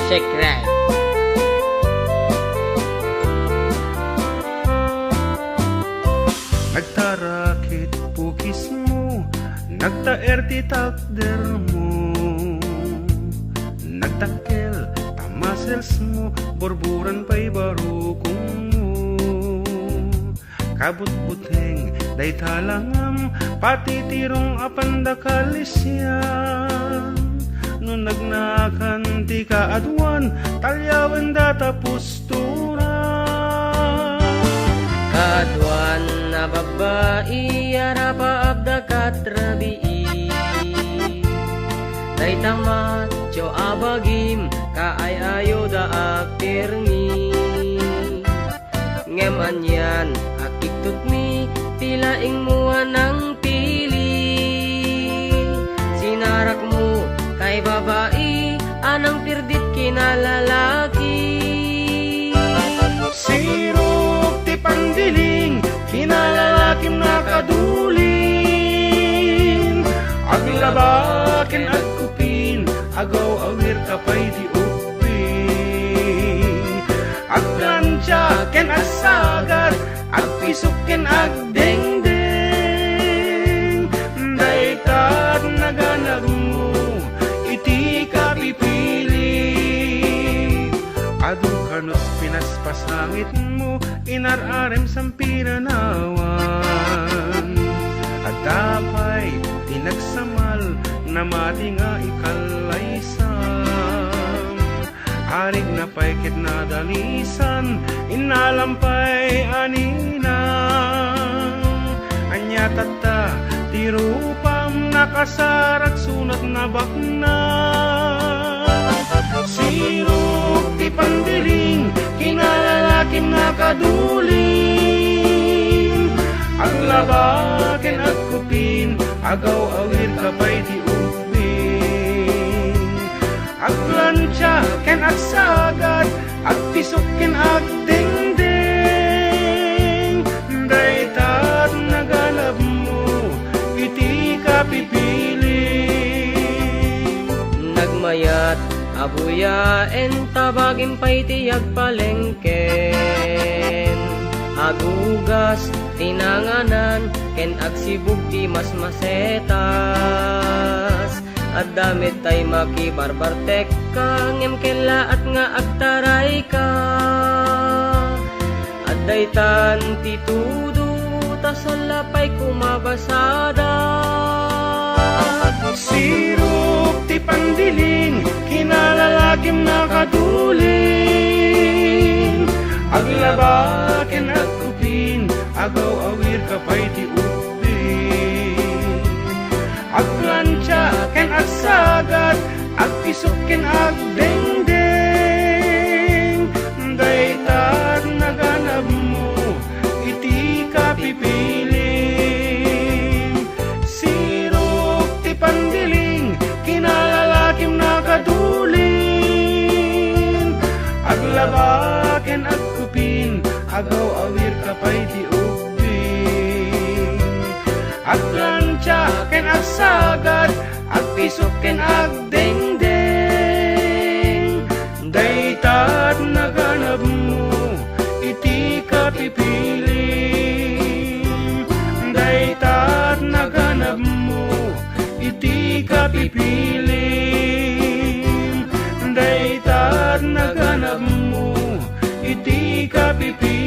Check right. Nagtarakit pukis mo, nagtaerti takder mo, nagtakkel tamasels mo, borburan pa'y barukong mo. Kabut-buteng day talangam, patitirong apandakalisyan. No nagnakan ti kaadwan, talyawan data pusturan. Kaadwan na babae, arapa abda katrabii. Day tamat, jo abagim, kaayayo da akirmi. Ngeman yan, akiktot mi, tilaing mo anang pili. Sinarak mo, kay babae, anang pirdit kinalalaki. Sirok ti pandiling, kinalalakim na kadulin. Aglabakin agkupin, agaw awir kapay di uping. Aglansya ken asagar, agpisukin agdengdeng. Daykat naganag mo, iti kapipili. Adu kanot pinaspasangit mo, inararem sampiranawan. At tapay tinagsamal, na mati nga ikalaysam. Arig na paikit na dalisan, inalampay aninang. Anya tata, tirupam nakasarak sunat na bakna. Sirok ti pandiling, kinalalakim na kadulin. Aglabaken agkupin, agaw awir kapay di ubing. Aglansya ken agsagad, agpisukin agdengdeng. Daytat nagalab mo, iti kapipili. Nagmayat abuyaen, tabagin pa'y tiyag palengken. Agugas tinanganan, ken agsibug ti mas masetas. At damit tay makibarbartek ka, ngem kela at nga agtaray ka. At daytan ti tudo, tasalapay kumabasada. Sirok ti pandiling, kinalalakim na kadulin. Aglabaken agkupin, agaw awir kapay ti ubing. Aglansya ken agsagad, agpisukin agdengdeng. Daytat naganab mo, iti kapipiling. Sirok ti pandiling, kinalalakim na kadulin. Aglabaken agkupin, agaw awir kapay ti ubing. Aglansya ken agsagad, agpisukin agdengdeng. Daytat naganab mo, iti kapipiling. Daytat naganab mo, iti kapipiling. Daytat naganab mo, iti kapipiling.